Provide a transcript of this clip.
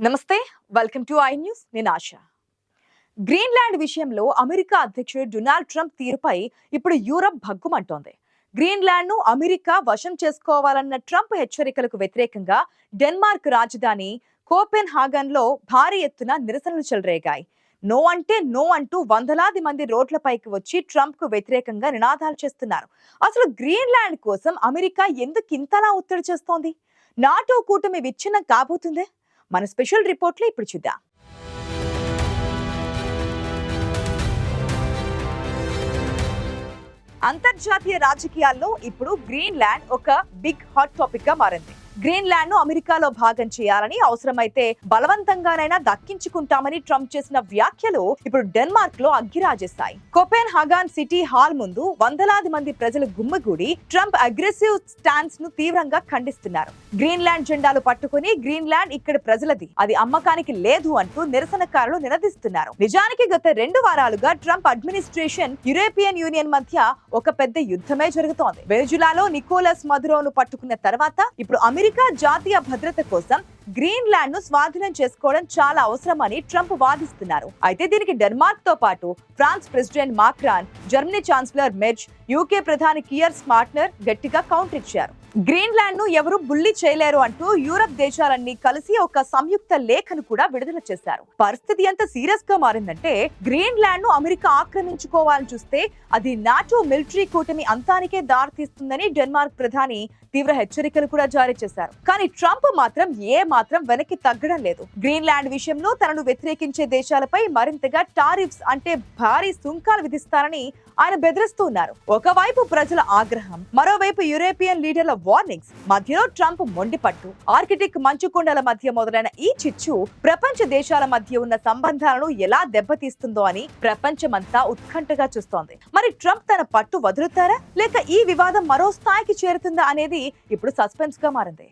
నమస్తే, welcome to I news. నేను ఆశ. Greenland విషయంలో అమెరికా అధ్యక్షుడు డొనాల్డ్ ట్రంప్ తీరుపై ఇప్పుడు యూరప్ భగ్గుమంటోంది. గ్రీన్లాండ్ ను అమెరికా వశం చేసుకోవాలన్న ట్రంప్ హెచ్చరికలకు వ్యతిరేకంగా డెన్మార్క్ రాజధాని కోపెన్ హాగన్ లో భారీ ఎత్తున నిరసనలు చెలరేగాయి. నో అంటే నో అంటూ వందలాది మంది రోడ్లపైకి వచ్చి ట్రంప్ కు వ్యతిరేకంగా నినాదాలు చేస్తున్నారు. అసలు గ్రీన్లాండ్ కోసం అమెరికా ఎందుకు ఇంతలా ఒత్తిడి చేస్తోంది? నాటో కూటమి విచ్ఛిన్నం కాబోతుందే? మన స్పెషల్ రిపోర్ట్ లో ఇప్పుడు చూద్దాం. అంతర్జాతీయ రాజకీయాల్లో ఇప్పుడు గ్రీన్లాండ్ ఒక బిగ్ హాట్ టాపిక్ గా మారింది. గ్రీన్లాండ్ ను అమెరికాలో భాగం చేయాలని, అవసరమైతే బలవంతంగానైనా దక్కించుకుంటామని ట్రంప్ చేసిన వ్యాఖ్యలు ఇప్పుడు డెన్మార్క్ లో అగ్గిరాజేస్తాయి. కోపెన్ హాగన్ సిటీ హాల్ ముందు వందలాది మంది ప్రజలు గుమ్మగూడి ట్రంప్ అగ్రెసివ్ స్టాన్స్ ను తీవ్రంగా ఖండిస్తున్నారు. గ్రీన్లాండ్ జెండాలు పట్టుకుని గ్రీన్లాండ్ ఇక్కడ ప్రజలది, అది అమ్మకానికి లేదు అంటూ నిరసనకారులు నినదిస్తున్నారు. నిజానికి గత 2 వారాలుగా ట్రంప్ అడ్మినిస్ట్రేషన్ యూరోపియన్ యూనియన్ మధ్య ఒక పెద్ద యుద్ధమే జరుగుతోంది. వెనిజులాలో నికోలస్ మదురోను పట్టుకున్న తర్వాత ఇప్పుడు అమెరికా జాతీయ భద్రత కోసం గ్రీన్లాండ్ ను స్వాధీనం చేసుకోవడం చాలా అవసరమని ట్రంప్ వాదిస్తున్నారు. అయితే దీనికి డెన్మార్క్ తో పాటు France president Macron, Germany chancellor Merz, UK ప్రధాని కియర్ స్టార్మర్ గట్టిగా కౌంటర్ ఇచ్చారు. గ్రీన్లాండ్ ను ఎవరు బుల్లి చేయలేరు అంటూ యూరప్ దేశాలన్నీ కలిసి ఒక సంయుక్త లేఖను కూడా విడుదల చేశారు. పరిస్థితి ఎంత సీరియస్ గా మారిందంటే, గ్రీన్లాండ్ ను అమెరికా ఆక్రమించుకోవాలని చూస్తే అది నాటో మిలిటరీ కూటమి అంతానికే దారితీస్తుందని డెన్మార్క్ ప్రధాని తీవ్ర హెచ్చరికలు కూడా జారీ చేశారు. కానీ ట్రంప్ మాత్రం వెనక్కి తగ్గడం లేదు. గ్రీన్లాండ్ విషయంలో తనను వ్యతిరేకించే దేశాలపై మరింతగా టారిఫ్స్ అంటే భారీ సుంకాలు విధిస్తారని ఆయన బెదిరిస్తూ ఉన్నారు. ఒకవైపు ప్రజల ఆగ్రహం, మరోవైపు యూరోపియన్ లీడర్ల వార్నింగ్స్ మధ్యలో ట్రంప్ మొండిపట్టు. ఆర్కిటిక్ మంచుకొండల మధ్య మొదలైన ఈ చిచ్చు ప్రపంచ దేశాల మధ్య ఉన్న సంబంధాలను ఎలా దెబ్బతీస్తుందో అని ప్రపంచమంతా ఉత్కంఠగా చూస్తోంది. మరి ట్రంప్ తన పట్టు వదులుతారా, లేక ఈ వివాదం మరో స్థాయికి చేరుతుందా అనేది ఇప్పుడు సస్పెన్స్ గా మారింది.